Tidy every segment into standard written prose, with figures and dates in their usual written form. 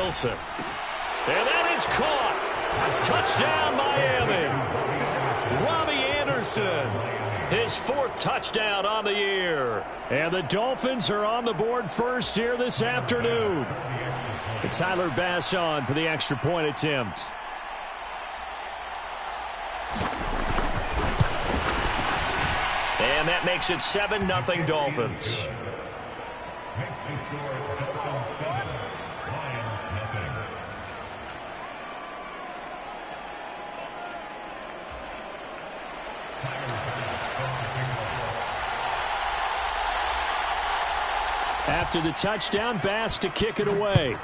Wilson. And that is caught. Touchdown, Miami. Robbie Anderson, his 4th touchdown on the year. And the Dolphins are on the board first here this afternoon. Tyler Bass on for the extra point attempt. And that makes it 7-0 Dolphins. After the touchdown, Bass to kick it away.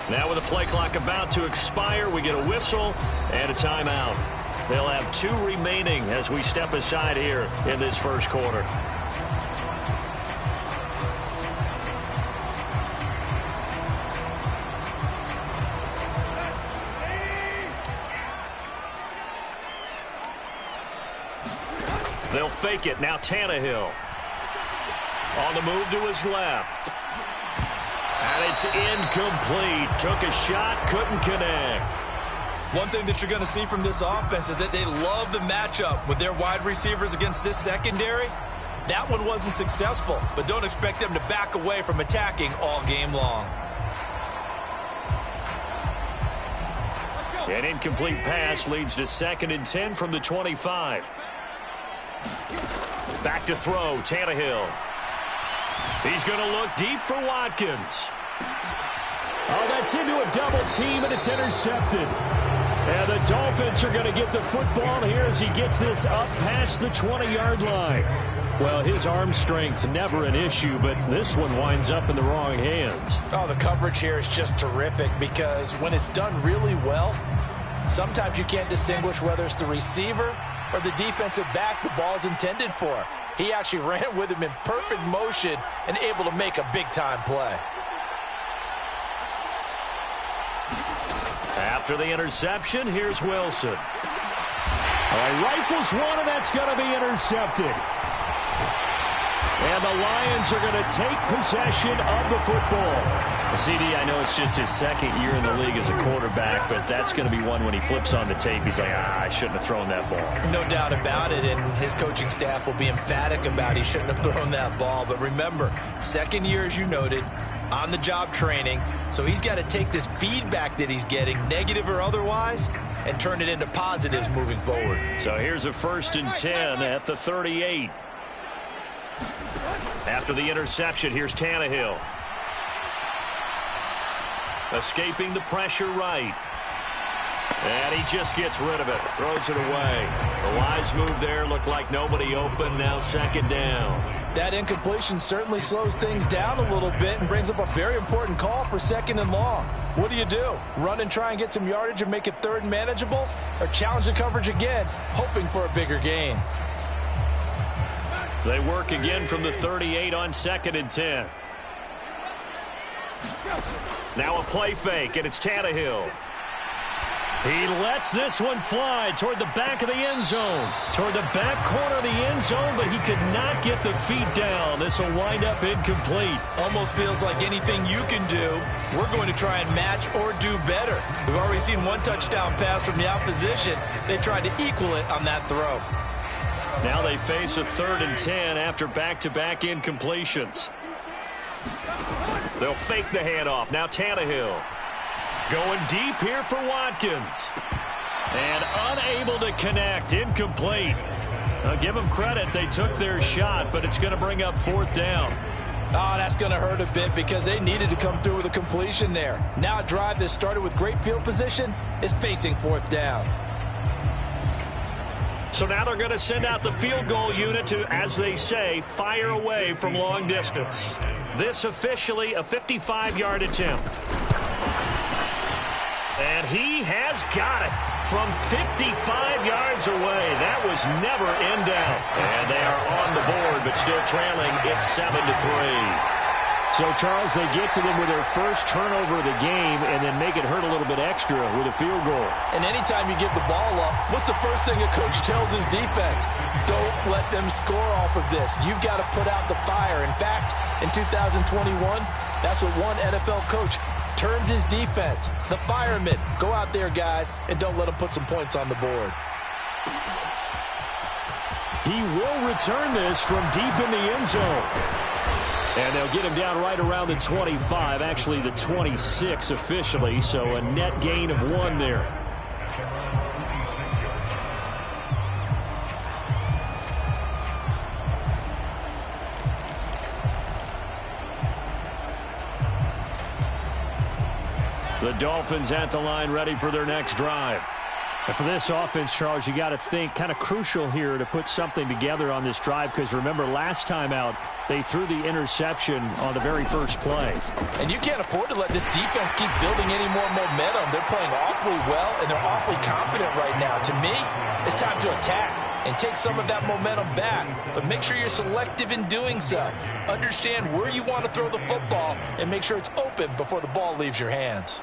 Now with the play clock about to expire, we get a whistle and a timeout. They'll have 2 remaining as we step aside here in this first quarter. They'll fake it. Now Tannehill. On the move to his left. And it's incomplete. Took a shot, couldn't connect. One thing that you're going to see from this offense is that they love the matchup with their wide receivers against this secondary. That one wasn't successful, but don't expect them to back away from attacking all game long. An incomplete pass leads to 2nd and 10 from the 25. Back to throw, Tannehill. He's going to look deep for Watkins. Oh, that's into a double team, and it's intercepted. And the Dolphins are going to get the football here as he gets this up past the 20-yard line. Well, his arm strength, never an issue, but this one winds up in the wrong hands. Oh, the coverage here is just terrific because when it's done really well, sometimes you can't distinguish whether it's the receiver or the defensive back the ball's intended for. He actually ran with him in perfect motion and able to make a big-time play. After the interception, here's Wilson. All right, rifles one, and that's going to be intercepted. And the Lions are going to take possession of the football. CD, I know it's just his 2nd year in the league as a quarterback, but that's going to be one when he flips on the tape. He's like, I shouldn't have thrown that ball. No doubt about it, and his coaching staff will be emphatic about he shouldn't have thrown that ball. But remember, 2nd year, as you noted, on-the-job training, so he's got to take this feedback that he's getting, negative or otherwise, and turn it into positives moving forward. So here's a 1st and 10 at the 38. After the interception, here's Tannehill. Escaping the pressure right. And he just gets rid of it. Throws it away. The wise move there. Looked like nobody open. Now 2nd down. That incompletion certainly slows things down a little bit and brings up a very important call for 2nd and long. What do? Run and try and get some yardage and make it 3rd and manageable? Or challenge the coverage again, hoping for a bigger gain? They work again from the 38 on 2nd and 10. Now a play fake, and it's Tannehill. He lets this one fly toward the back of the end zone. Toward the back corner of the end zone, but he could not get the feet down. This will wind up incomplete. Almost feels like anything you can do, we're going to try and match or do better. We've already seen one touchdown pass from the opposition. They tried to equal it on that throw. Now they face a 3rd and 10 after back-to-back incompletions. They'll fake the handoff. Now Tannehill. Going deep here for Watkins. And unable to connect. Incomplete. I'll give them credit. They took their shot, but it's going to bring up 4th down. Oh, that's going to hurt a bit because they needed to come through with a completion there. Now a drive that started with great field position is facing fourth down. So now they're going to send out the field goal unit to, as they say, fire away from long distance. This officially a 55-yard attempt. And he has got it from 55 yards away. That was never in doubt. And they are on the board, but still trailing. It's 7-3. So, Charles, they get to them with their first turnover of the game and then make it hurt a little bit extra with a field goal. And anytime you give the ball up, what's the first thing a coach tells his defense? Don't let them score off of this. You've got to put out the fire. In fact, in 2021, that's what one NFL coach termed his defense. The firemen. Go out there, guys, and don't let them put some points on the board. He will return this from deep in the end zone. And they'll get him down right around the 25, actually the 26 officially, so a net gain of 1 there. The Dolphins at the line ready for their next drive. And for this offense, Charles, you got to think kind of crucial here to put something together on this drive because remember last time out they threw the interception on the very first play. And you can't afford to let this defense keep building any more momentum. They're playing awfully well and they're awfully confident right now. To me, it's time to attack and take some of that momentum back. But make sure you're selective in doing so. Understand where you want to throw the football and make sure it's open before the ball leaves your hands.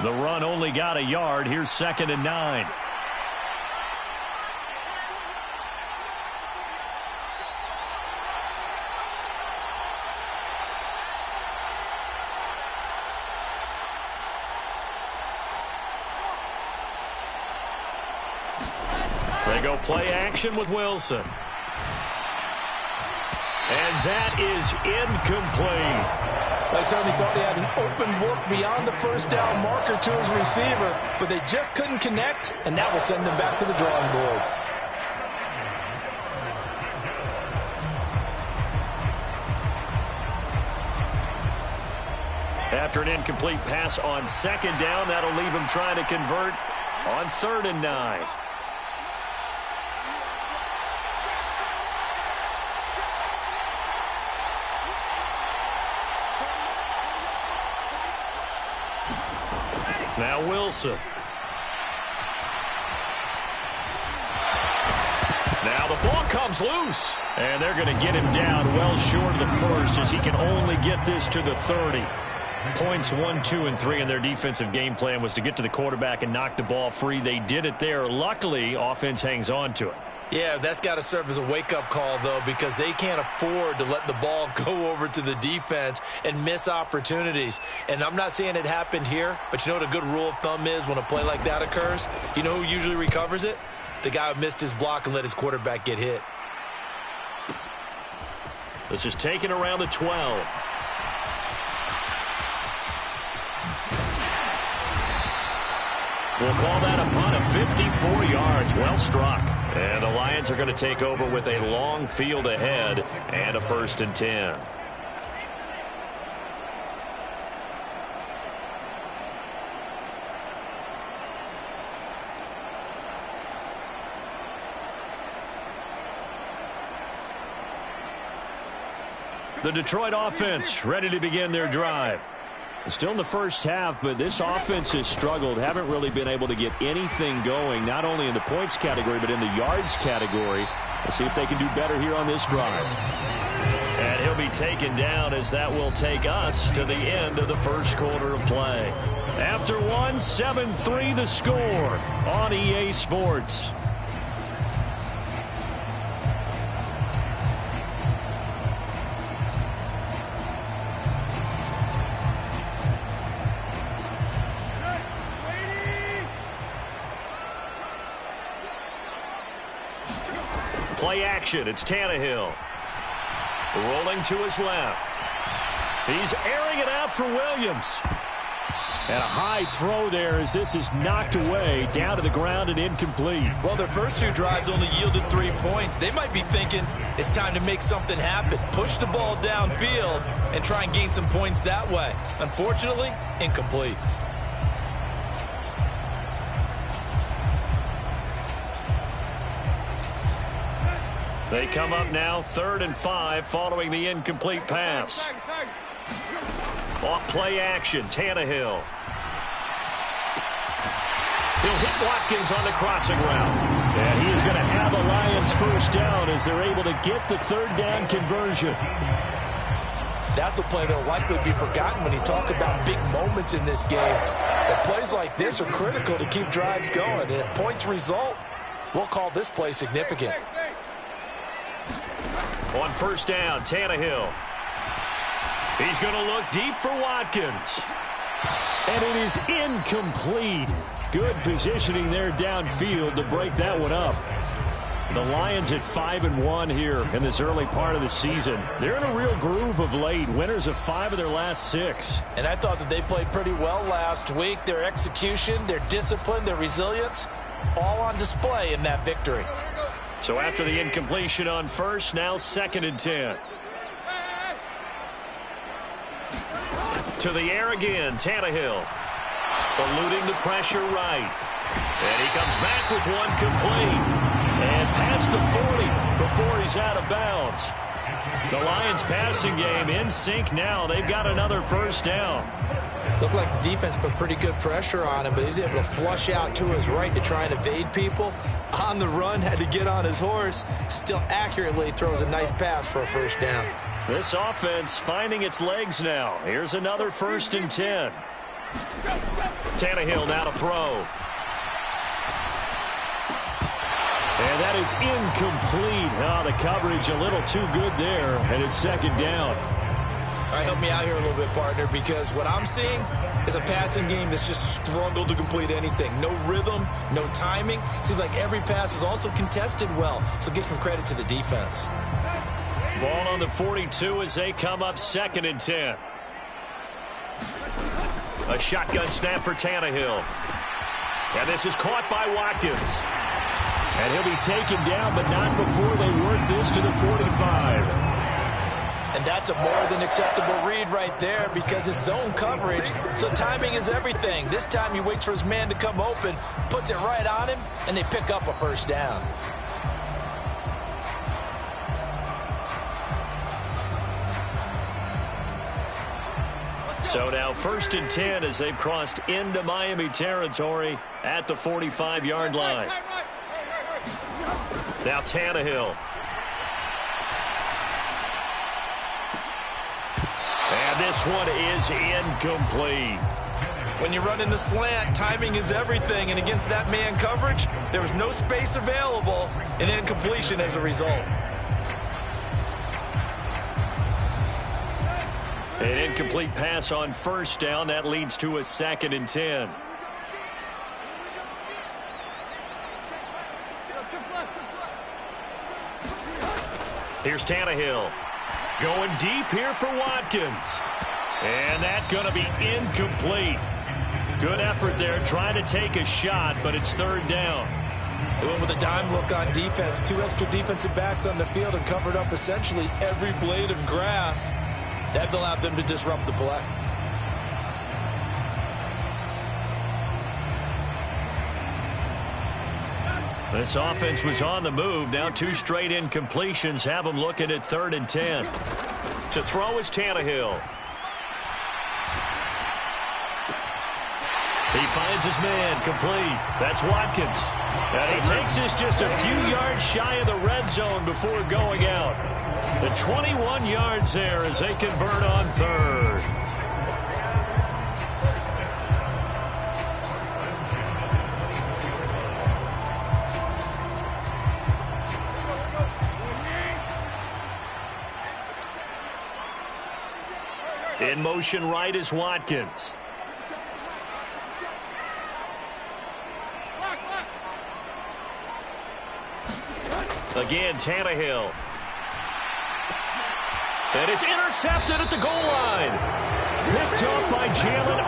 The run only got a yard. Here's 2nd and 9. They go play action with Wilson. And that is incomplete. I certainly thought he had an open look beyond the first down marker to his receiver, but they just couldn't connect, and that will send them back to the drawing board. After an incomplete pass on 2nd down, that'll leave him trying to convert on 3rd and 9. Now Wilson. Now the ball comes loose. And they're going to get him down well short of the first as he can only get this to the 30. Points 1, 2, and 3 in their defensive game plan was to get to the quarterback and knock the ball free. They did it there. Luckily, offense hangs on to it. Yeah, that's got to serve as a wake-up call, though, because they can't afford to let the ball go over to the defense and miss opportunities. And I'm not saying it happened here, but you know what a good rule of thumb is when a play like that occurs? You know who usually recovers it? The guy who missed his block and let his quarterback get hit. This is taken around the 12. We'll call that a punt of 54 yards. Well struck. And the Lions are going to take over with a long field ahead and a 1st and 10. The Detroit offense ready to begin their drive. Still in the first half, but this offense has struggled. Haven't really been able to get anything going, not only in the points category, but in the yards category. Let's see if they can do better here on this drive. And he'll be taken down as that will take us to the end of the first quarter of play. After 1, 7-3 the score on EA Sports. Play action. It's Tannehill. Rolling to his left. He's airing it out for Williams. And a high throw there as this is knocked away, down to the ground and incomplete. Well, their first 2 drives only yielded 3 points. They might be thinking it's time to make something happen. Push the ball downfield and try and gain some points that way. Unfortunately, incomplete. They come up now 3rd and 5 following the incomplete pass. Off play action, Tannehill. He'll hit Watkins on the crossing route. And he is going to have a Lions first down as they're able to get the 3rd down conversion. That's a play that will likely be forgotten when you talk about big moments in this game. But plays like this are critical to keep drives going. And if points result, we'll call this play significant. On 1st down, Tannehill. He's going to look deep for Watkins. And it is incomplete. Good positioning there downfield to break that one up. The Lions at 5-1 here in this early part of the season. They're in a real groove of late. Winners of 5 of their last 6. And I thought that they played pretty well last week. Their execution, their discipline, their resilience, all on display in that victory. So after the incompletion on 1st, now 2nd and 10. To the air again, Tannehill. Eluding the pressure right. And he comes back with one complete. And past the 40 before he's out of bounds. The Lions passing game in sync now. They've got another 1st down. Looked like the defense put pretty good pressure on him, but he's able to flush out to his right to try and evade people. On the run, had to get on his horse. Still accurately throws a nice pass for a 1st down. This offense finding its legs now. Here's another 1st and 10. Tannehill now to throw. And that is incomplete. Oh, the coverage a little too good there, and it's 2nd down. All right, help me out here a little bit, partner, because what I'm seeing is a passing game that's just struggled to complete anything. No rhythm, no timing. Seems like every pass is also contested well, so give some credit to the defense. Ball on the 42 as they come up 2nd and 10. A shotgun snap for Tannehill. And this is caught by Watkins. And he'll be taken down, but not before they work this to the 45. And that's a more than acceptable read right there because it's zone coverage, so timing is everything. This time he waits for his man to come open, puts it right on him, and they pick up a 1st down. So now 1st and 10 as they've crossed into Miami territory at the 45-yard line. Now Tannehill. And this one is incomplete. When you run in the slant, timing is everything. And against that man coverage, there was no space available, and incompletion as a result. An incomplete pass on 1st down. That leads to a 2nd and 10. Here's Tannehill. Going deep here for Watkins. And that's going to be incomplete. Good effort there trying to take a shot, but it's 3rd down. They went with a dime look on defense. 2 extra defensive backs on the field and covered up essentially every blade of grass. That allowed them to disrupt the play. This offense was on the move. Now 2 straight incompletions have them looking at 3rd and 10. To throw is Tannehill. He finds his man complete. That's Watkins. And he takes this just a few yards shy of the red zone before going out. The 21 yards there as they convert on 3rd. In motion right is Watkins. Again, Tannehill. And it's intercepted at the goal line. Picked up by Jalen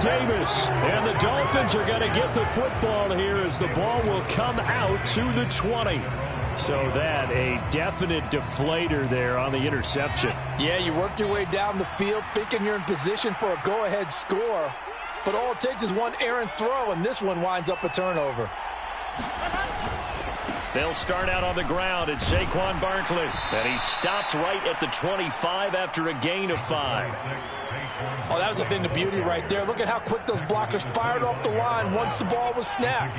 Davis. And the Dolphins are going to get the football here as the ball will come out to the 20. So that a definite deflator there on the interception. Yeah, you work your way down the field thinking you're in position for a go-ahead score. But all it takes is one errant throw, and this one winds up a turnover. They'll start out on the ground. It's Saquon Barkley. And he stopped right at the 25 after a gain of 5. Oh, that was a thing of beauty right there. Look at how quick those blockers fired off the line once the ball was snapped.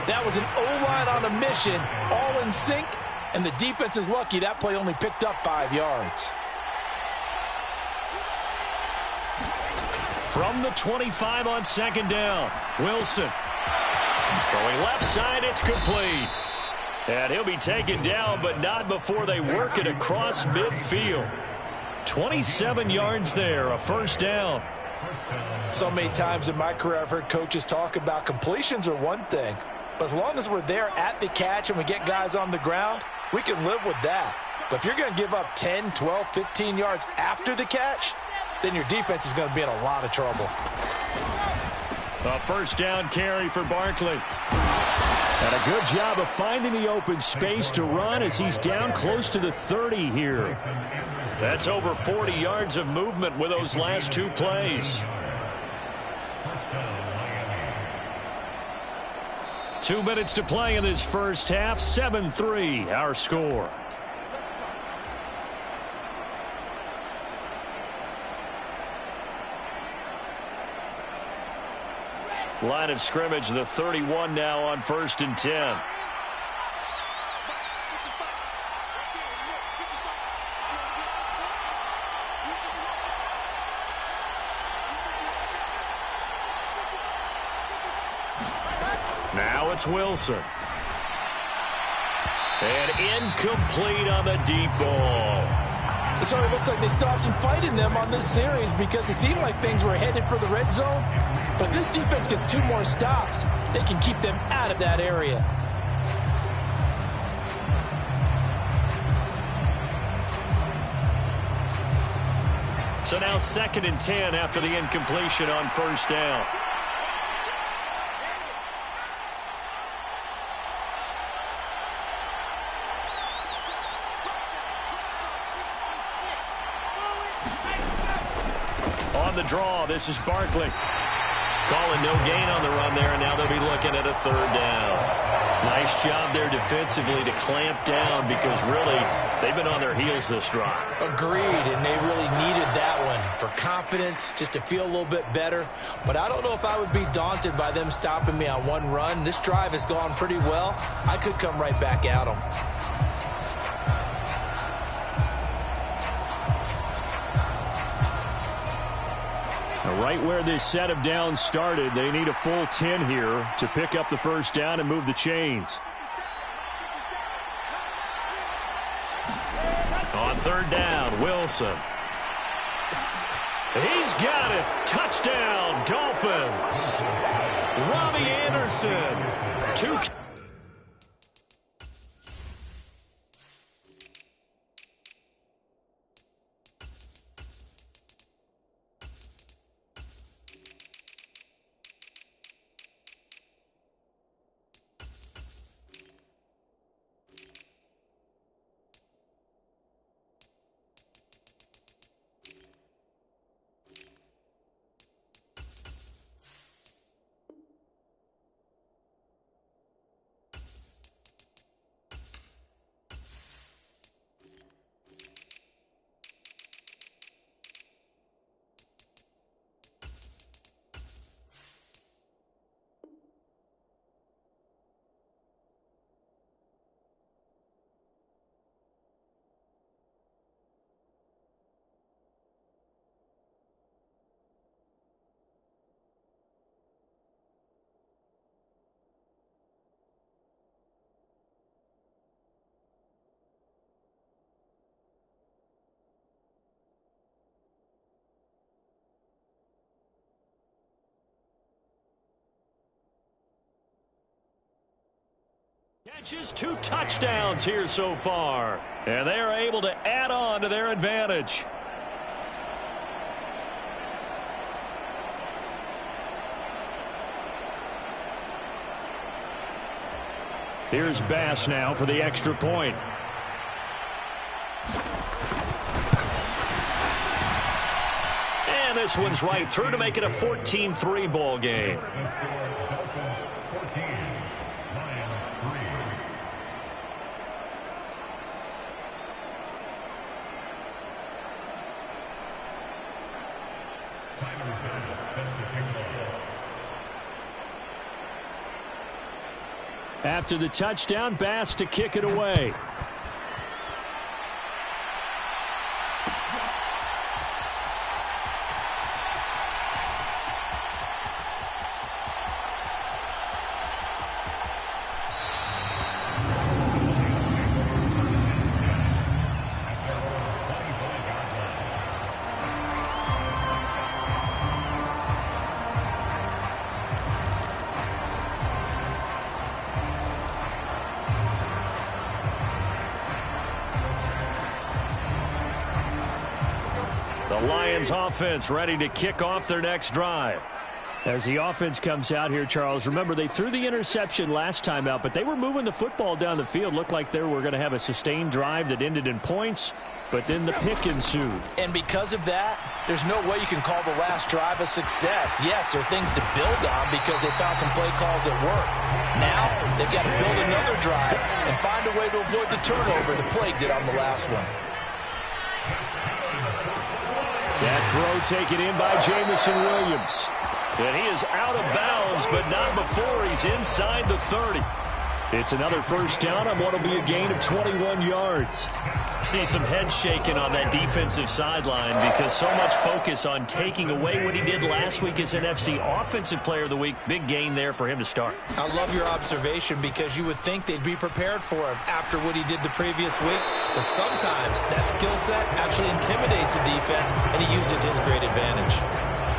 That was an O-line on a mission, all in sync, and the defense is lucky that play only picked up 5 yards. From the 25 on second down, Wilson. Throwing left side, it's complete. And he'll be taken down, but not before they work it across midfield. 27 yards there, a first down. So many times in my career I've heard coaches talk about completions are one thing, but as long as we're there at the catch and we get guys on the ground, we can live with that. But if you're going to give up 10, 12, 15 yards after the catch, then your defense is going to be in a lot of trouble. A first down carry for Barkley. And a good job of finding the open space to run as he's down close to the 30 here. That's over 40 yards of movement with those last 2 plays. 2 minutes to play in this first half. 7-3 our score. Line of scrimmage, the 31 now on 1st and 10. Now it's Wilson. And incomplete on the deep ball. So it looks like they still have some fight in them on this series because it seemed like things were headed for the red zone. But this defense gets 2 more stops. They can keep them out of that area. So now 2nd and 10 after the incompletion on first down. On the draw, this is Barkley. Calling no gain on the run there, and now they'll be looking at a 3rd down. Nice job there defensively to clamp down because really they've been on their heels this drive. Agreed, and they really needed that one for confidence, just to feel a little bit better. But I don't know if I would be daunted by them stopping me on one run. This drive has gone pretty well. I could come right back at them. Right where this set of downs started, they need a full 10 here to pick up the first down and move the chains. On 3rd down, Wilson. He's got it. Touchdown, Dolphins. Robbie Anderson. 2. Catches 2 touchdowns here so far. And they are able to add on to their advantage. Here's Bass now for the extra point. And this one's right through to make it a 14-3 ball game. After the touchdown, Bass to kick it away. The Lions offense ready to kick off their next drive. As the offense comes out here, Charles, remember they threw the interception last time out, but they were moving the football down the field. Looked like they were going to have a sustained drive that ended in points, but then the pick ensued. And because of that, there's no way you can call the last drive a success. Yes, there are things to build on because they found some play calls that work. Now, they've got to build another drive and find a way to avoid the turnover the Plague did on the last one. That throw taken in by Jamison Williams. And he is out of bounds, but not before he's inside the 30. It's another first down on what will be a gain of 21 yards. See some head shaking on that defensive sideline because so much focus on taking away what he did last week as NFC Offensive Player of the Week. Big gain there for him to start. I love your observation because you would think they'd be prepared for him after what he did the previous week. But sometimes that skill set actually intimidates a defense, and he used it to his great advantage.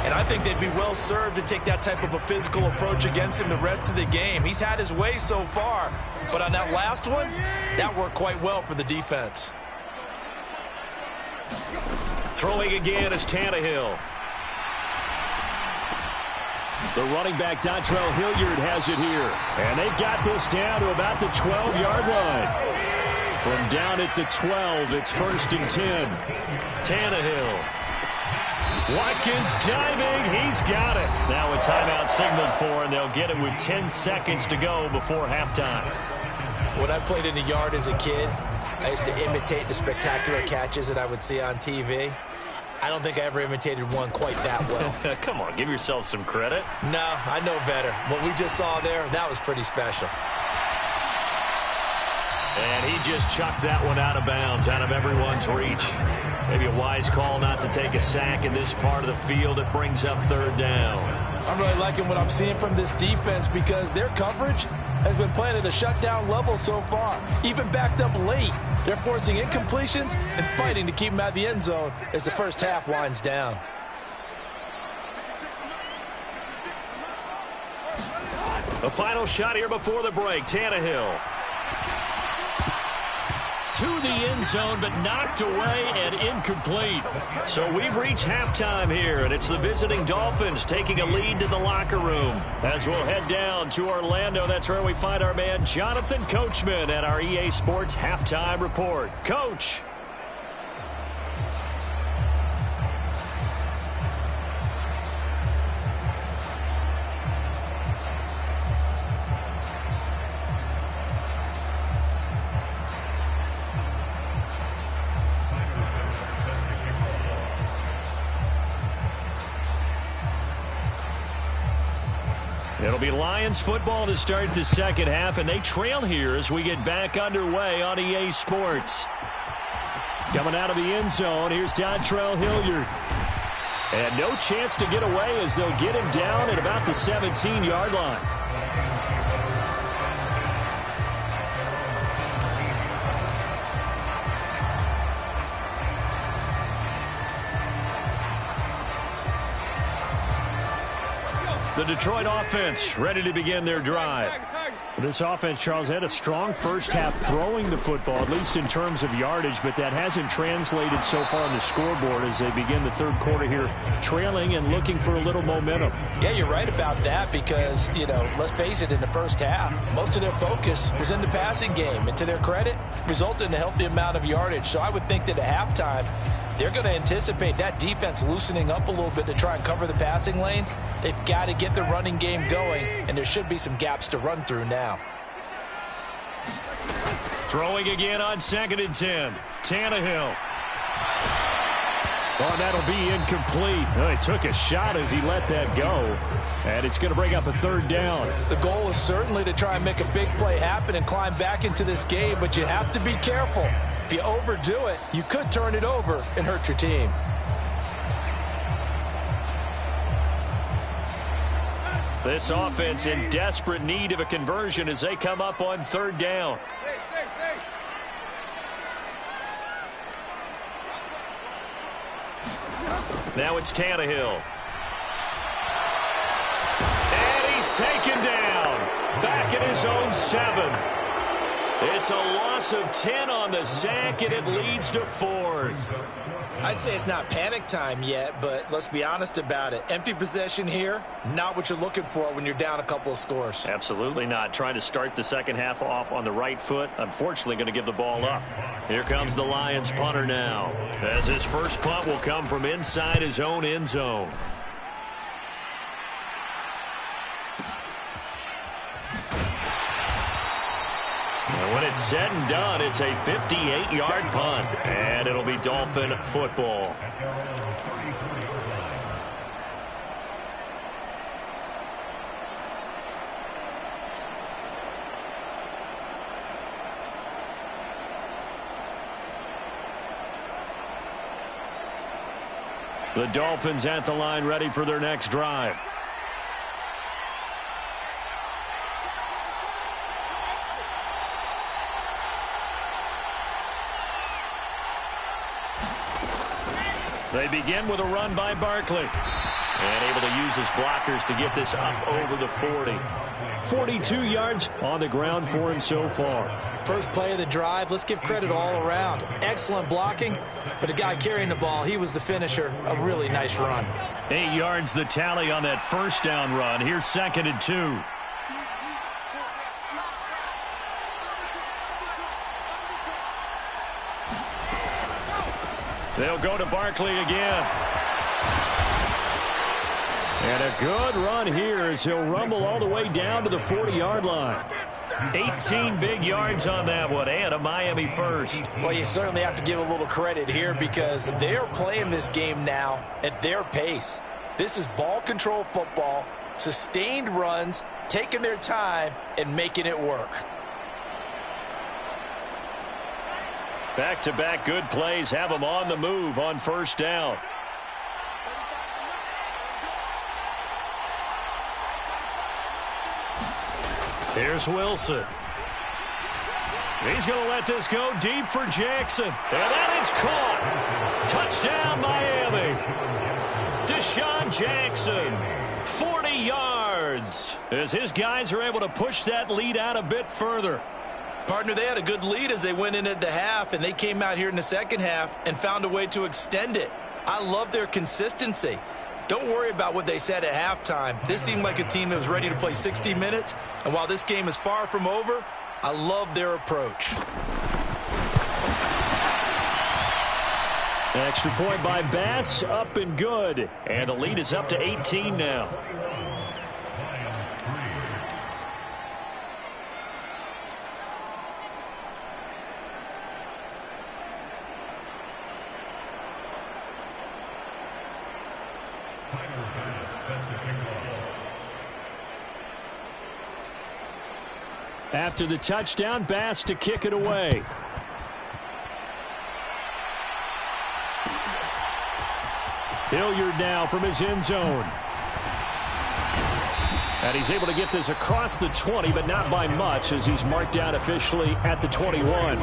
And I think they'd be well served to take that type of a physical approach against him the rest of the game. He's had his way so far, but on that last one, that worked quite well for the defense. Throwing again is Tannehill. The running back, Dontrell Hilliard, has it here. And they've got this down to about the 12-yard line. From down at the 12, it's 1st and 10. Tannehill. Watkins diving. He's got it. Now a timeout signaled for, and they'll get it with 10 seconds to go before halftime. When I played in the yard as a kid, I used to imitate the spectacular catches that I would see on TV. I don't think I ever imitated one quite that well. Come on, give yourself some credit. No, I know better. What we just saw there, that was pretty special. And he just chucked that one out of bounds, out of everyone's reach. Maybe a wise call not to take a sack in this part of the field. It brings up 3rd down. I'm really liking what I'm seeing from this defense because their coverage has been playing at a shutdown level so far. Even backed up late, they're forcing incompletions and fighting to keep them out of the end zone as the first half winds down. A final shot here before the break. Tannehill. To the end zone, but knocked away and incomplete. So we've reached halftime here, and it's the visiting Dolphins taking a lead to the locker room. As we'll head down to Orlando, that's where we find our man Jonathan Coachman at our EA Sports Halftime Report. Coach. It'll be Lions football to start the second half, and they trail here as we get back underway on EA Sports. Coming out of the end zone, here's Dontrell Hilliard. And no chance to get away as they'll get him down at about the 17-yard line. The Detroit offense ready to begin their drive. This offense, Charles, had a strong first half throwing the football, at least in terms of yardage, but that hasn't translated so far on the scoreboard as they begin the third quarter here, trailing and looking for a little momentum. Yeah, you're right about that because, let's face it, in the first half, most of their focus was in the passing game, and to their credit, resulted in a healthy amount of yardage. So I would think that at halftime, they're going to anticipate that defense loosening up a little bit to try and cover the passing lanes. They've got to get the running game going, and there should be some gaps to run through now. Throwing again on 2nd and 10. Tannehill. Oh, that'll be incomplete. Well, he took a shot as he let that go, and it's going to bring up a 3rd down. The goal is certainly to try and make a big play happen and climb back into this game, but you have to be careful. If you overdo it, you could turn it over and hurt your team. This offense in desperate need of a conversion as they come up on 3rd down. Now it's Tannehill. And he's taken down. Back at his own 7. It's a loss of 10 on the sack, and it leads to 4th. I'd say it's not panic time yet, but let's be honest about it. Empty possession here, not what you're looking for when you're down a couple of scores. Absolutely not. Trying to start the second half off on the right foot. Unfortunately, going to give the ball up. Here comes the Lions punter now, as his first punt will come from inside his own end zone. And when it's said and done, it's a 58-yard punt, and it'll be Dolphin football. The Dolphins at the line, ready for their next drive. They begin with a run by Barkley. And able to use his blockers to get this up over the 40. 42 yards on the ground for him so far. First play of the drive, let's give credit all around. Excellent blocking, but the guy carrying the ball, he was the finisher. A really nice run. 8 yards the tally on that first down run. Here's 2nd and 2. They'll go to Barkley again. And a good run here as he'll rumble all the way down to the 40-yard line. 18 big yards on that one, and a Miami first. Well, you certainly have to give a little credit here because they're playing this game now at their pace. This is ball control football, sustained runs, taking their time, and making it work. Back-to-back good plays have them on the move on first down. Here's Wilson. He's going to let this go deep for Jackson. And that is caught. Touchdown, Miami. Deshaun Jackson, 40 yards, as his guys are able to push that lead out a bit further. Partner, they had a good lead as they went in at the half, and they came out here in the second half and found a way to extend it. I love their consistency. Don't worry about what they said at halftime. This seemed like a team that was ready to play 60 minutes, and while this game is far from over, I love their approach. Extra point by Bass, up and good. And the lead is up to 18 now. After the touchdown, Bass to kick it away. Hilliard now from his end zone. And he's able to get this across the 20, but not by much as he's marked down officially at the 21.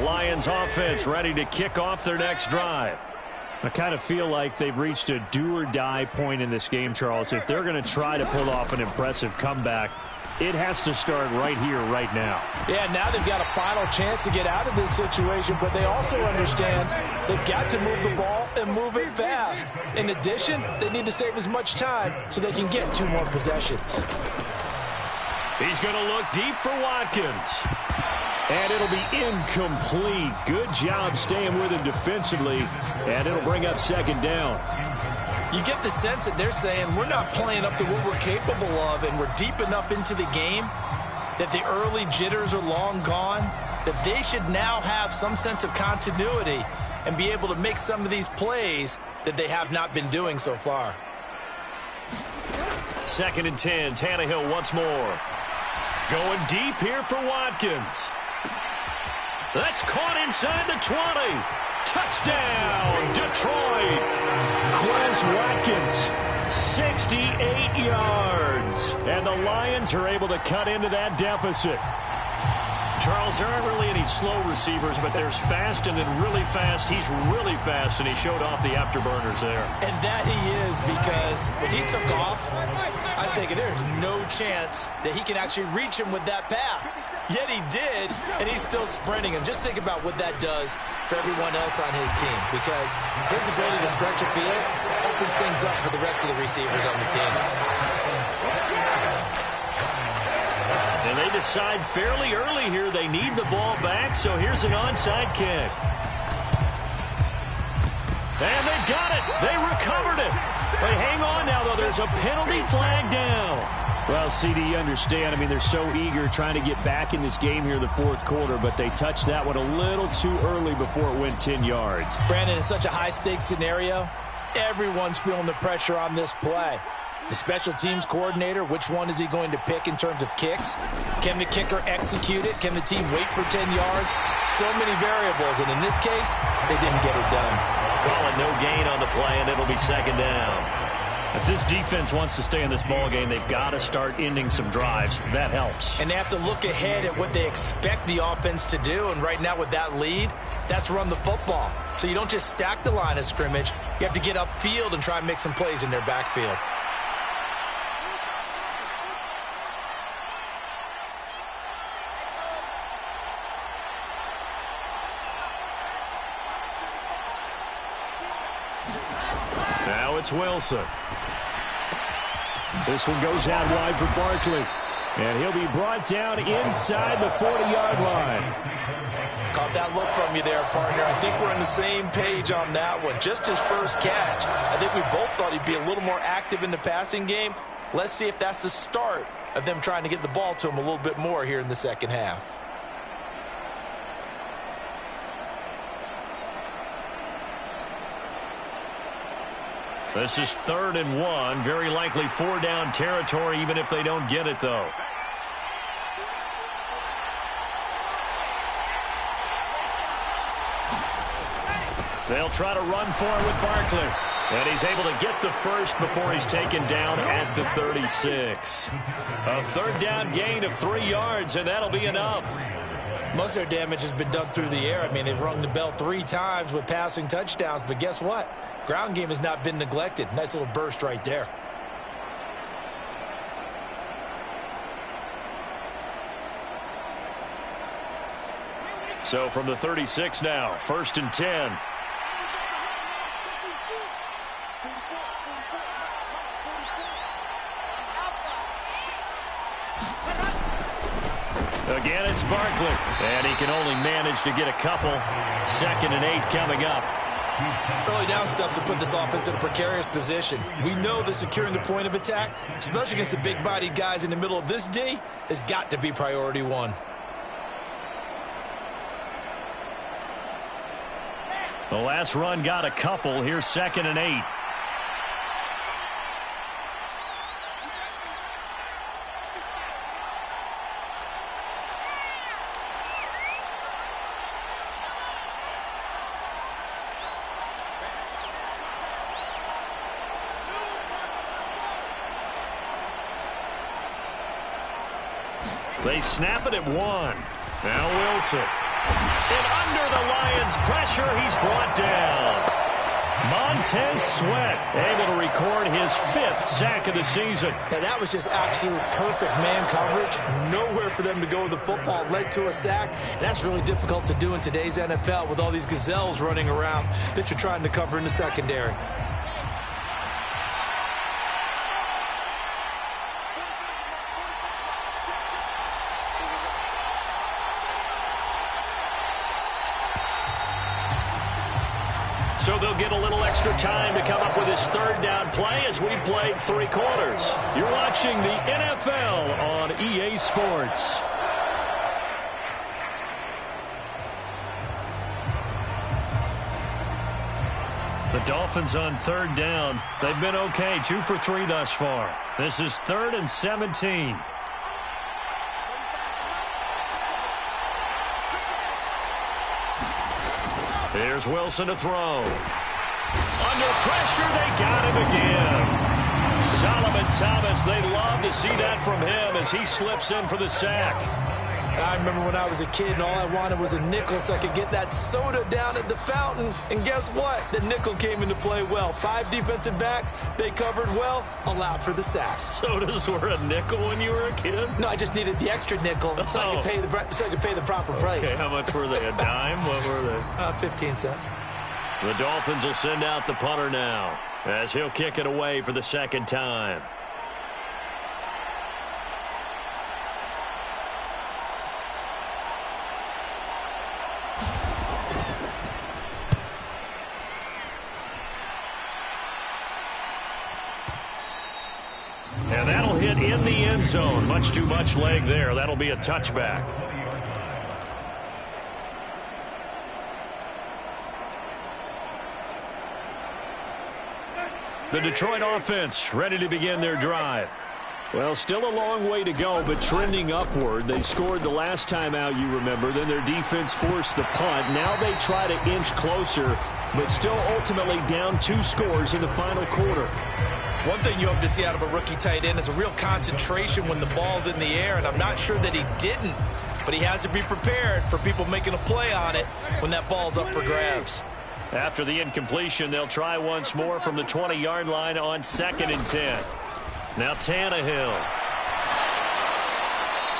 Lions offense ready to kick off their next drive. I kind of feel like they've reached a do-or-die point in this game, Charles. If they're going to try to pull off an impressive comeback, it has to start right here, right now. Yeah, now they've got a final chance to get out of this situation, but they also understand they've got to move the ball and move it fast. In addition, they need to save as much time so they can get 2 more possessions. He's going to look deep for Watkins. And it'll be incomplete. Good job staying with him defensively, and it'll bring up second down. You get the sense that they're saying we're not playing up to what we're capable of, and we're deep enough into the game that the early jitters are long gone, that they should now have some sense of continuity and be able to make some of these plays that they have not been doing so far. 2nd and 10, Tannehill once more. Going deep here for Watkins. That's caught inside the 20. Touchdown, Detroit. Quez Watkins, 68 yards. And the Lions are able to cut into that deficit. Charles, there aren't really any slow receivers, but there's fast and then really fast. He's really fast, and he showed off the afterburners there. And that he is, because when he took off, I was thinking there's no chance that he can actually reach him with that pass. Yet he did, and he's still sprinting. And just think about what that does for everyone else on his team, because his ability to stretch a field opens things up for the rest of the receivers on the team. And they decide fairly early here they need the ball back, so here's an onside kick. And they've got it. They recovered it. But hang on now, though. There's a penalty flag down. Well, CD, you understand. I mean, they're so eager trying to get back in this game here in the 4th quarter, but they touched that one a little too early before it went 10 yards. Brandon, in such a high-stakes scenario, everyone's feeling the pressure on this play. The special teams coordinator, which one is he going to pick in terms of kicks? Can the kicker execute it? Can the team wait for 10 yards? So many variables, and in this case, they didn't get it done. Call it no gain on the play, and it'll be second down. If this defense wants to stay in this ballgame, they've got to start ending some drives. That helps. And they have to look ahead at what they expect the offense to do, and right now with that lead, that's run the football. So you don't just stack the line of scrimmage. You have to get upfield and try and make some plays in their backfield. Now it's Wilson. This one goes out wide for Barkley. And he'll be brought down inside the 40-yard line. Caught that look from you there, partner. I think we're on the same page on that one. Just his first catch. I think we both thought he'd be a little more active in the passing game. Let's see if that's the start of them trying to get the ball to him a little bit more here in the second half. This is 3rd and 1. Very likely 4-down territory, even if they don't get it, though. They'll try to run for it with Barkley. And he's able to get the first before he's taken down at the 36. A 3rd down gain of 3 yards, and that'll be enough. Most of their damage has been done through the air. I mean, they've rung the bell 3 times with passing touchdowns, but guess what? Ground game has not been neglected. Nice little burst right there. So from the 36 now, 1st and 10. Again, it's Barkley. And he can only manage to get a couple. 2nd and 8 coming up. Early down stuff to put this offense in a precarious position. We know that securing the point of attack, especially against the big-bodied guys in the middle of this D, has got to be priority 1. The last run got a couple. Here's 2nd and 8. They snap it at 1. Now Wilson. And under the Lions' pressure, he's brought down. Montez Sweat able to record his 5th sack of the season. Now, that was just absolute perfect man coverage. Nowhere for them to go with the football. Led to a sack. And that's really difficult to do in today's NFL with all these gazelles running around that you're trying to cover in the secondary. So they'll get a little extra time to come up with his 3rd down play as we played 3 quarters. You're watching the NFL on EA Sports. The Dolphins on 3rd down. They've been okay, 2 for 3 thus far. This is 3rd and 17. Here's Wilson to throw. Under pressure, they got him again. Solomon Thomas, they love to see that from him as he slips in for the sack. I remember when I was a kid and all I wanted was a nickel so I could get that soda down at the fountain. And guess what? The nickel came into play well. 5 defensive backs, they covered well, allowed for the sacks. Sodas were a nickel when you were a kid? No, I just needed the extra nickel so I could pay the proper price. Okay, how much were they? A dime? What were they? 15 cents. The Dolphins will send out the punter now as he'll kick it away for the 2nd time. And that'll hit in the end zone. Much too much leg there. That'll be a touchback. The Detroit offense ready to begin their drive. Well, still a long way to go, but trending upward. They scored the last time out, you remember. Then their defense forced the punt. Now they try to inch closer, but still ultimately down 2 scores in the final quarter. One thing you hope to see out of a rookie tight end is a real concentration when the ball's in the air, and I'm not sure that he didn't, but he has to be prepared for people making a play on it when that ball's up for grabs. After the incompletion, they'll try once more from the 20-yard line on 2nd and 10. Now Tannehill.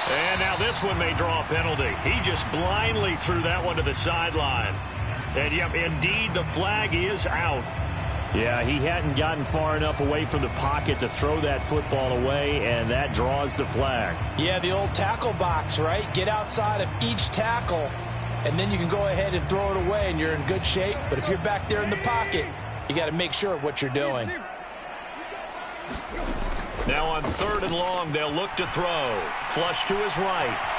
And now this one may draw a penalty. He just blindly threw that one to the sideline. And, yep, indeed, the flag is out. Yeah, he hadn't gotten far enough away from the pocket to throw that football away, and that draws the flag. Yeah, the old tackle box, right? Get outside of each tackle, and then you can go ahead and throw it away, and you're in good shape. But if you're back there in the pocket, you got to make sure of what you're doing. Now on 3rd and long, they'll look to throw. Flush to his right.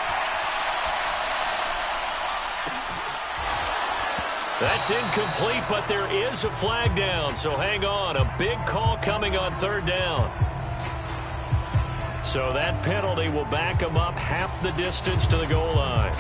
That's incomplete, but there is a flag down, so hang on. A big call coming on 3rd down. So that penalty will back him up half the distance to the goal line.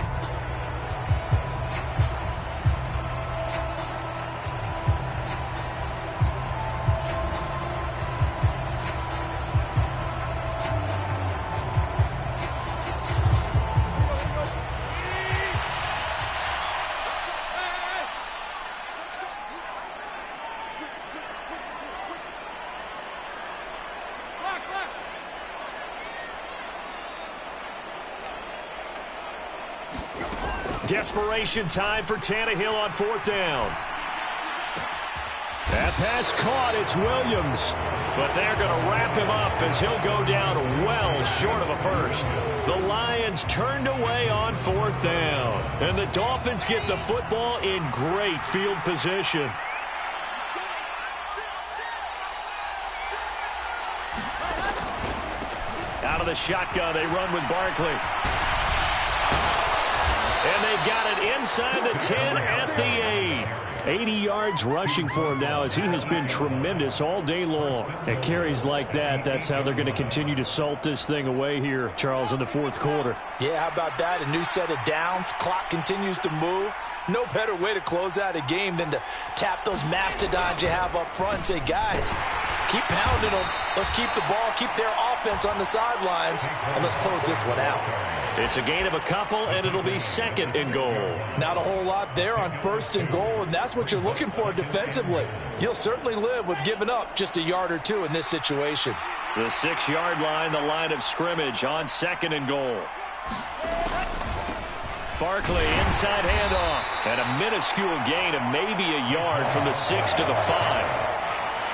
Desperation time for Tannehill on 4th down. That pass caught. It's Williams. But they're going to wrap him up as he'll go down well short of a first. The Lions turned away on 4th down. And the Dolphins get the football in great field position. Out of the shotgun, they run with Barkley. And they've got it inside the 10 at the 8. 80 yards rushing for him now as he has been tremendous all day long. At carries like that, that's how they're going to continue to salt this thing away here, Charles, in the 4th quarter. Yeah, how about that? A new set of downs. Clock continues to move. No better way to close out a game than to tap those mastodons you have up front and say, guys, keep pounding them. Let's keep the ball, keep their offense on the sidelines. And let's close this one out. It's a gain of a couple, and it'll be 2nd and goal. Not a whole lot there on 1st and goal, and that's what you're looking for defensively. You'll certainly live with giving up just a yard or two in this situation. The 6-yard line, the line of scrimmage on 2nd and goal. Barkley, inside handoff, and a minuscule gain of maybe a yard from the 6 to the 5.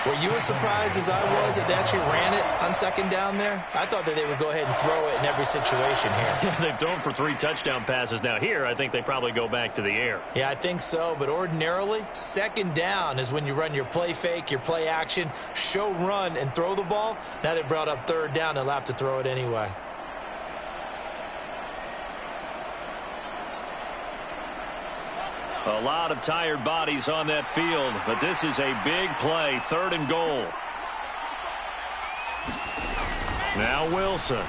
Were you as surprised as I was that they actually ran it on 2nd down there? I thought that they would go ahead and throw it in every situation here. They've thrown for 3 touchdown passes. Now here, I think they probably go back to the air. Yeah, I think so, but ordinarily, 2nd down is when you run your play fake, your play action, show run, and throw the ball. Now they brought up 3rd down, they'll have to throw it anyway. A lot of tired bodies on that field, but this is a big play, 3rd and goal. Now Wilson.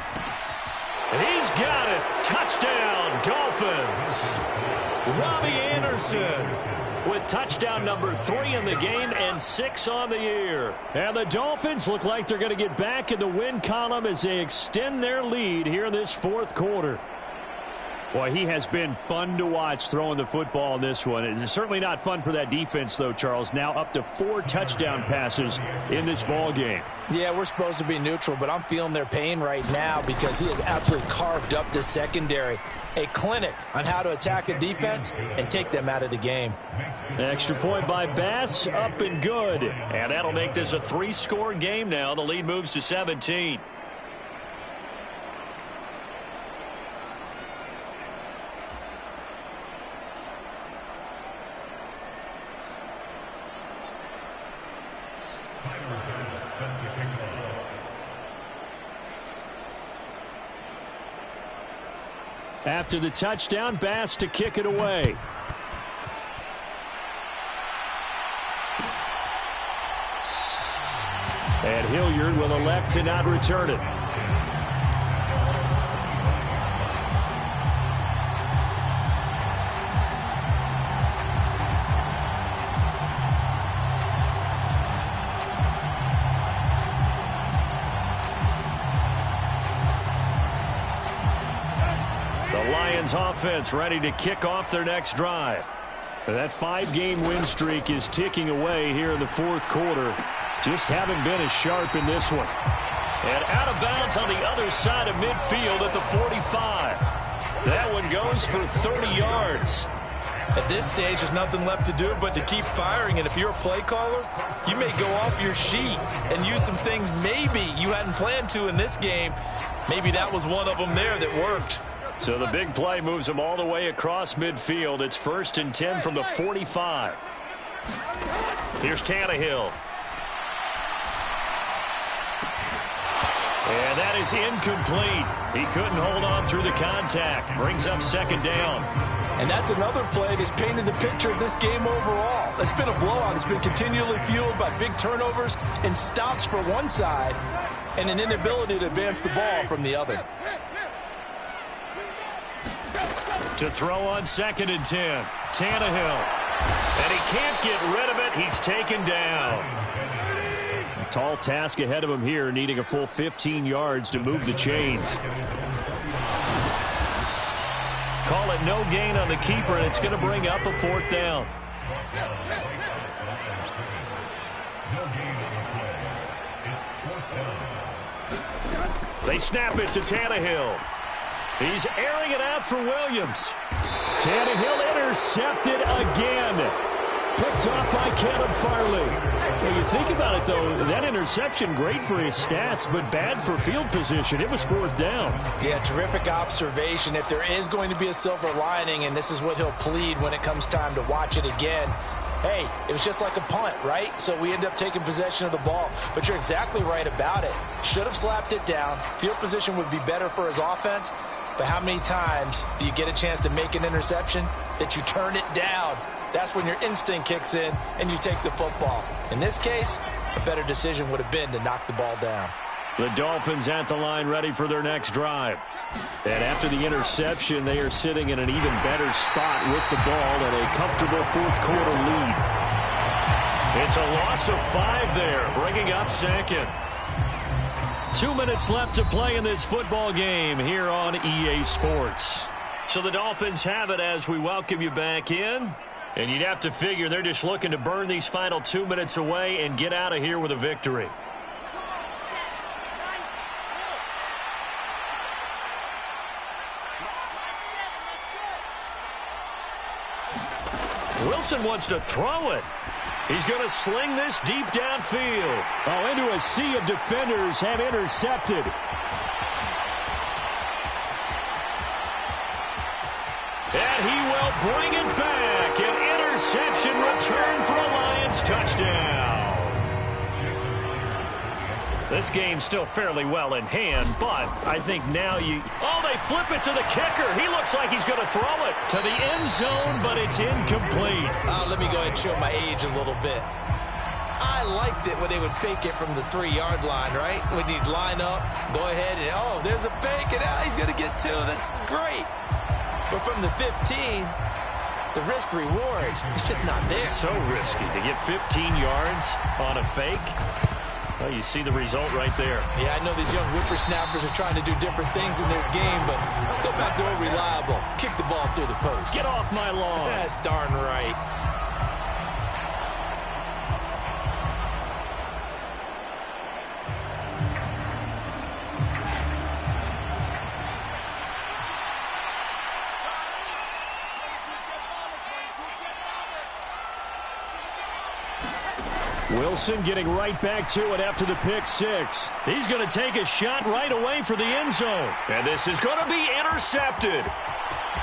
And he's got it. Touchdown, Dolphins. Robbie Anderson with touchdown number 3 in the game and 6 on the year. And the Dolphins look like they're going to get back in the win column as they extend their lead here in this 4th quarter. Boy, he has been fun to watch throwing the football in this one. It's certainly not fun for that defense, though, Charles. Now up to 4 touchdown passes in this ball game. Yeah, we're supposed to be neutral, but I'm feeling their pain right now because he has absolutely carved up this secondary. A clinic on how to attack a defense and take them out of the game. Extra point by Bass, up and good. And that'll make this a 3-score game now. The lead moves to 17. After the touchdown, Bass to kick it away. And Hilliard will elect to not return it. Offense ready to kick off their next drive. That 5-game win streak is ticking away here in the 4th quarter. Just haven't been as sharp in this one. And out of bounds on the other side of midfield at the 45. That one goes for 30 yards. At this stage, there's nothing left to do but to keep firing. And if you're a play caller, you may go off your sheet and use some things maybe you hadn't planned to in this game. Maybe that was one of them there that worked. So the big play moves him all the way across midfield. It's 1st and 10 from the 45. Here's Tannehill. And that is incomplete. He couldn't hold on through the contact. Brings up 2nd down. And that's another play that's painted the picture of this game overall. It's been a blowout. It's been continually fueled by big turnovers and stops for one side and an inability to advance the ball from the other. To throw on 2nd and 10. Tannehill. And he can't get rid of it. He's taken down. A tall task ahead of him here, needing a full 15 yards to move the chains. Call it no gain on the keeper, and it's going to bring up a 4th down. They snap it to Tannehill. He's airing it out for Williams. Tannehill intercepted again. Picked off by Caleb Farley. Well, you think about it, though, that interception, great for his stats, but bad for field position. It was 4th down. Yeah, terrific observation. If there is going to be a silver lining, and this is what he'll plead when it comes time to watch it again, hey, it was just like a punt, right? So we end up taking possession of the ball. But you're exactly right about it. Should have slapped it down. Field position would be better for his offense. But how many times do you get a chance to make an interception that you turn it down? That's when your instinct kicks in and you take the football. In this case, a better decision would have been to knock the ball down. The Dolphins at the line ready for their next drive. And after the interception, they are sitting in an even better spot with the ball and a comfortable 4th quarter lead. It's a loss of 5 there, bringing up 2nd. 2 minutes left to play in this football game here on EA Sports. So the Dolphins have it as we welcome you back in. And you'd have to figure they're just looking to burn these final 2 minutes away and get out of here with a victory. Wilson wants to throw it. He's going to sling this deep downfield. Oh, into a sea of defenders and intercepted. And he will bring it back. An interception return for a Lions touchdown. This game's still fairly well in hand, but I think now Oh, they flip it to the kicker. He looks like he's going to throw it to the end zone, but it's incomplete. Let me go ahead and show my age a little bit. I liked it when they would fake it from the 3-yard line, right? When you'd line up, go ahead, and, oh, there's a fake, and he's going to get 2. That's great. But from the 15, the risk-reward, it's just not there. So risky to get 15 yards on a fake. Well, you see the result right there. Yeah, I know these young whippersnappers are trying to do different things in this game, but let's go back to old reliable. Kick the ball through the post. Get off my lawn. That's darn right. Wilson getting right back to it after the pick 6. He's going to take a shot right away for the end zone. And this is going to be intercepted.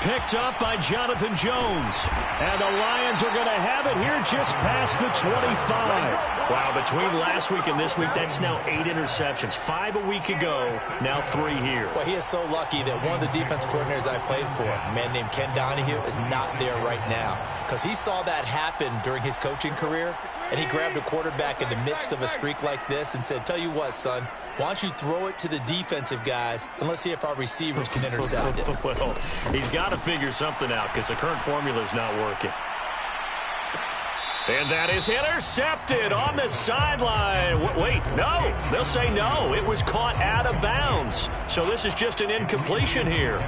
Picked up by Jonathan Jones. And the Lions are going to have it here just past the 25. Wow, between last week and this week, that's now 8 interceptions. 5 a week ago, now 3 here. Well, he is so lucky that one of the defense coordinators I played for, a man named Ken Donahue, is not there right now. Because he saw that happen during his coaching career, and he grabbed a quarterback in the midst of a streak like this and said, tell you what, son, why don't you throw it to the defensive guys, and let's see if our receivers can intercept it. Well, he's got to figure something out because the current formula is not working. And that is intercepted on the sideline. Wait, no. They'll say no. It was caught out of bounds. So this is just an incompletion here.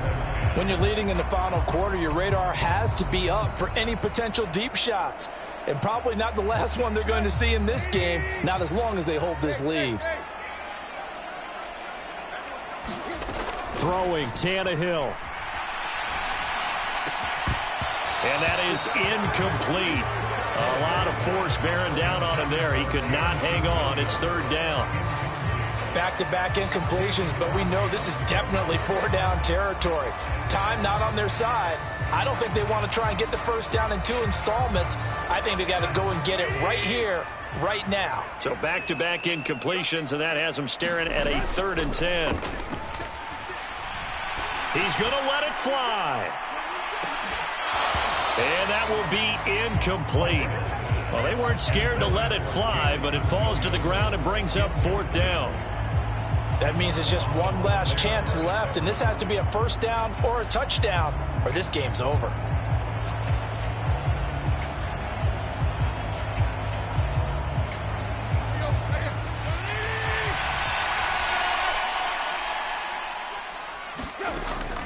When you're leading in the final quarter, your radar has to be up for any potential deep shots. And probably not the last one they're going to see in this game, not as long as they hold this lead. Throwing Tannehill. And that is incomplete. A lot of force bearing down on him there. He could not hang on. It's 3rd down. Back-to-back incompletions, but we know this is definitely 4-down territory. Time not on their side. I don't think they want to try and get the first down in 2 installments. I think they got to go and get it right here, right now. So back-to-back incompletions, and that has him staring at a 3rd and 10. He's going to let it fly. And that will be incomplete. Well, they weren't scared to let it fly, but it falls to the ground and brings up 4th down. That means it's just one last chance left, and this has to be a first down or a touchdown, or this game's over.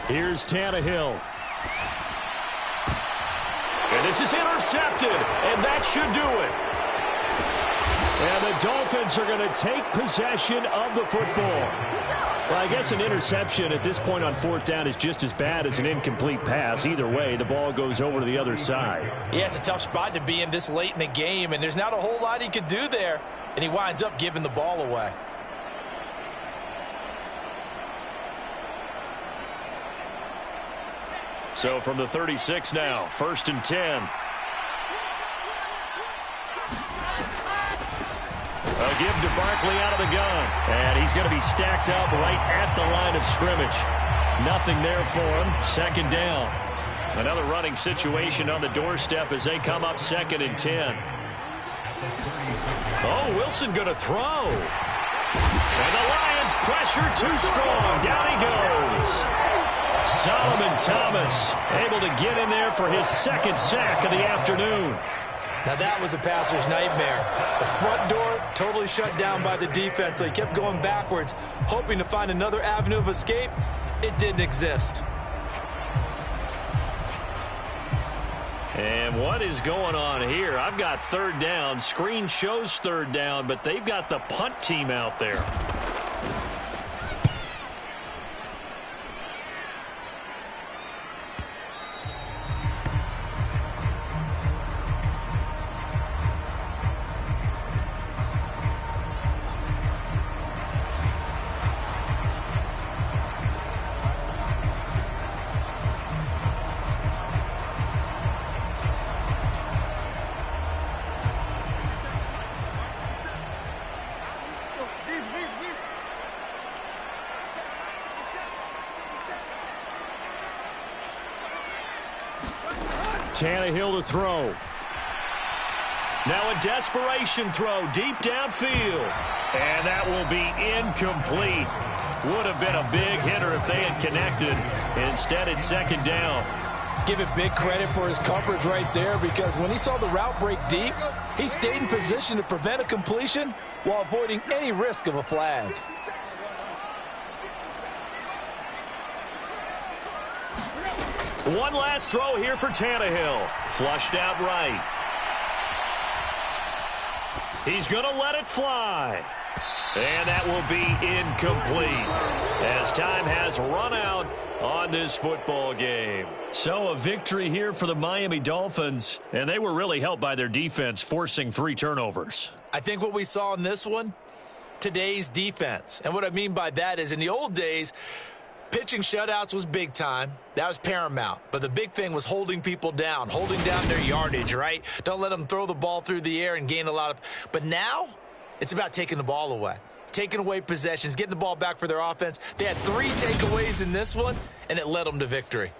Here's Tannehill. And this is intercepted, and that should do it. And the Dolphins are going to take possession of the football. Well, I guess an interception at this point on 4th down is just as bad as an incomplete pass. Either way, the ball goes over to the other side. Yeah, it's a tough spot to be in this late in the game, and there's not a whole lot he could do there, and he winds up giving the ball away. So from the 36 now, 1st and 10. A give to Barkley out of the gun. And he's going to be stacked up right at the line of scrimmage. Nothing there for him. 2nd down. Another running situation on the doorstep as they come up 2nd and 10. Oh, Wilson going to throw. And the Lions pressure too strong. Down he goes. Solomon Thomas able to get in there for his 2nd sack of the afternoon. Now that was a passer's nightmare. The front door totally shut down by the defense, so he kept going backwards, hoping to find another avenue of escape. It didn't exist. And what is going on here? I've got third down. Screen shows third down, but they've got the punt team out there. Tannehill to throw. Now a desperation throw deep downfield. And that will be incomplete. Would have been a big hitter if they had connected. Instead, it's second down. Give it big credit for his coverage right there, because when he saw the route break deep, he stayed in position to prevent a completion while avoiding any risk of a flag. One last throw here for Tannehill. Flushed out right. He's going to let it fly. And that will be incomplete as time has run out on this football game. So a victory here for the Miami Dolphins, and they were really helped by their defense, forcing 3 turnovers. I think what we saw in this one, today's defense. And what I mean by that is in the old days, pitching shutouts was big time. That was paramount. But the big thing was holding people down, holding down their yardage, right? Don't let them throw the ball through the air and gain a lot of. But now it's about taking the ball away, taking away possessions, getting the ball back for their offense. They had 3 takeaways in this one, and it led them to victory.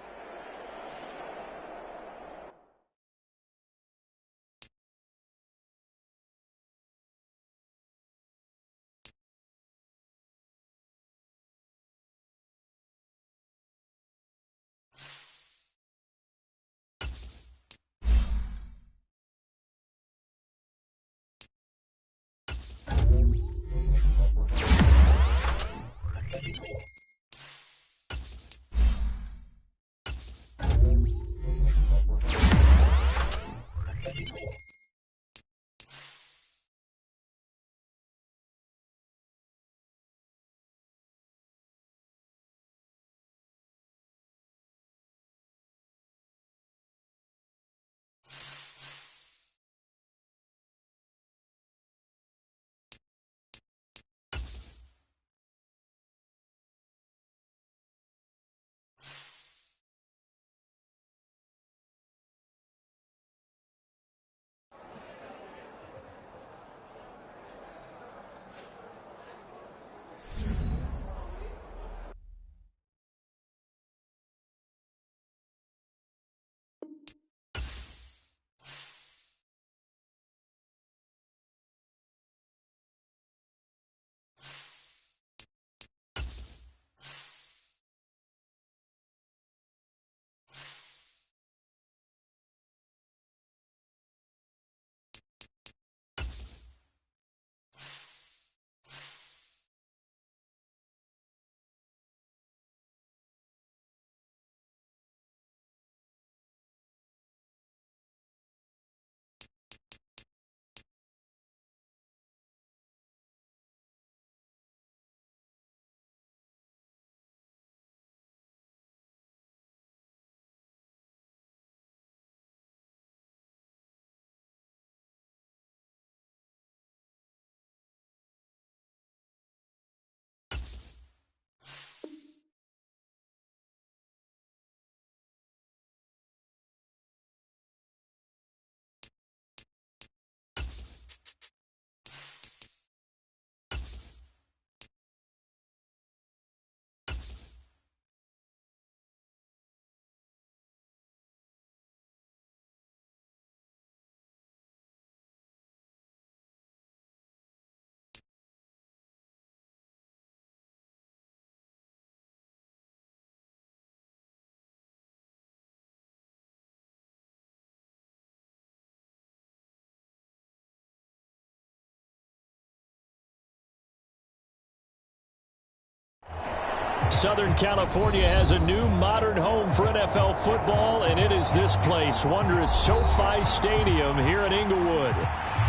Southern California has a new modern home for NFL football, and it is this place, wondrous SoFi Stadium here in Inglewood.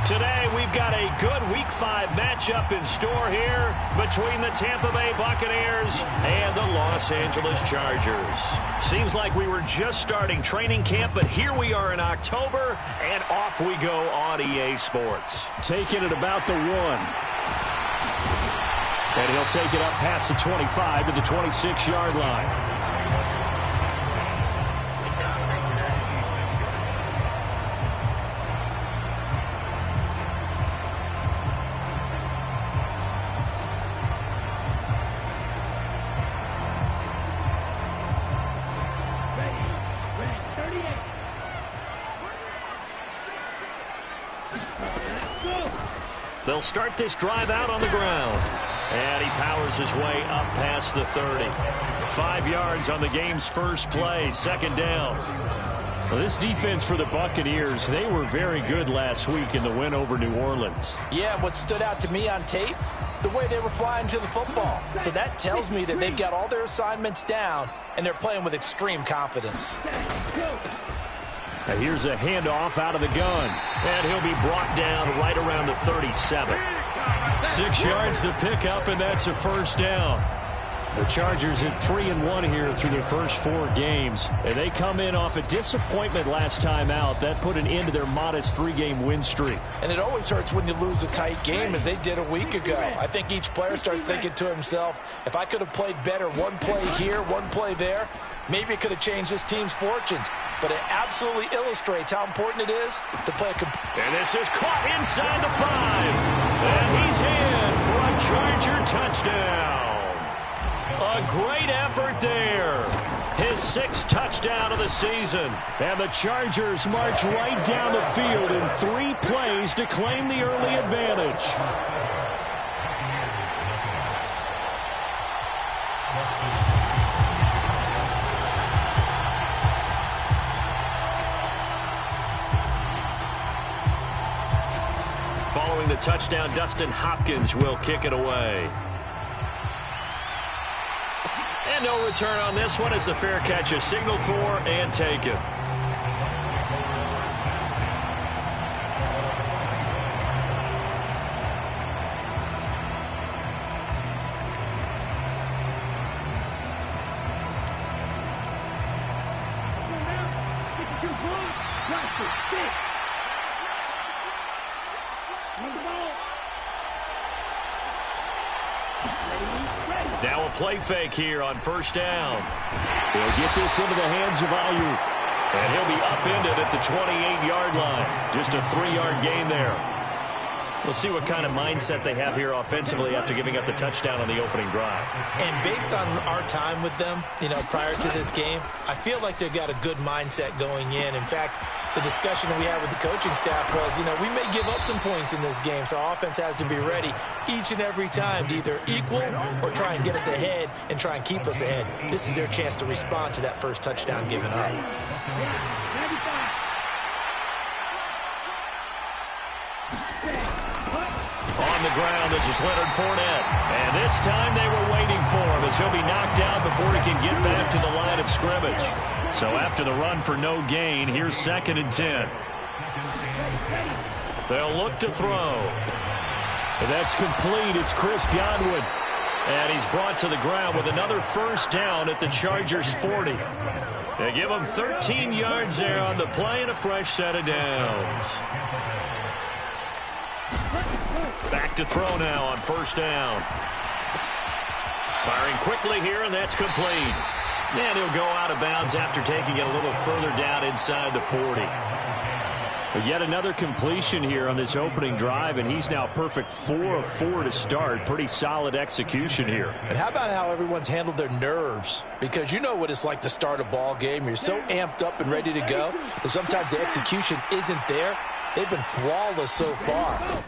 Today, we've got a good Week 5 matchup in store here between the Tampa Bay Buccaneers and the Los Angeles Chargers. Seems like we were just starting training camp, but here we are in October, and off we go on EA Sports. Taking it about the 1. And he'll take it up past the 25 to the 26-yard line. They'll start this drive out on the ground. And he powers his way up past the 30. 5 yards on the game's first play, second down. Well, this defense for the Buccaneers, they were very good last week in the win over New Orleans. Yeah, what stood out to me on tape, the way they were flying to the football. So that tells me that they've got all their assignments down, and they're playing with extreme confidence. Now here's a handoff out of the gun. And he'll be brought down right around the 37. 6 yards the pickup, and that's a first down. The Chargers at 3-1 here through their first 4 games. And they come in off a disappointment last time out. That put an end to their modest 3-game win streak. And it always hurts when you lose a tight game, as they did a week ago. I think each player starts thinking to himself, if I could have played better one play here, one play there, maybe it could have changed this team's fortunes. But it absolutely illustrates how important it is to play a and this is caught inside the 5. And he's in for a Charger touchdown. A great effort there. His 6th touchdown of the season. And the Chargers march right down the field in 3 plays to claim the early advantage. Following the touchdown, Dustin Hopkins will kick it away. And no return on this one as the fair catch is signaled for and taken. Now a play fake here on first down. They'll get this into the hands of Ayuk. And he'll be upended at the 28-yard line. Just a 3-yard gain there. We'll see what kind of mindset they have here offensively after giving up the touchdown on the opening drive. And based on our time with them, prior to this game, I feel like they've got a good mindset going in. In fact, the discussion that we had with the coaching staff was, we may give up some points in this game, so our offense has to be ready each and every time to either equal or try and get us ahead and try and keep us ahead. This is their chance to respond to that first touchdown given up. On the ground, this is Leonard Fournette. And this time they were waiting for him as he'll be knocked down before he can get back to the line of scrimmage. So after the run for no gain, here's 2nd and 10. They'll look to throw. And that's complete. It's Chris Godwin. And he's brought to the ground with another first down at the Chargers' 40. They give him 13 yards there on the play and a fresh set of downs. Back to throw now on first down. Firing quickly here, and that's complete. And he'll go out of bounds after taking it a little further down inside the 40. But yet another completion here on this opening drive, and he's now perfect 4 of 4 to start. Pretty solid execution here. And how about how everyone's handled their nerves? Because you know what it's like to start a ball game. You're so amped up and ready to go, and sometimes the execution isn't there. They've been flawless so far.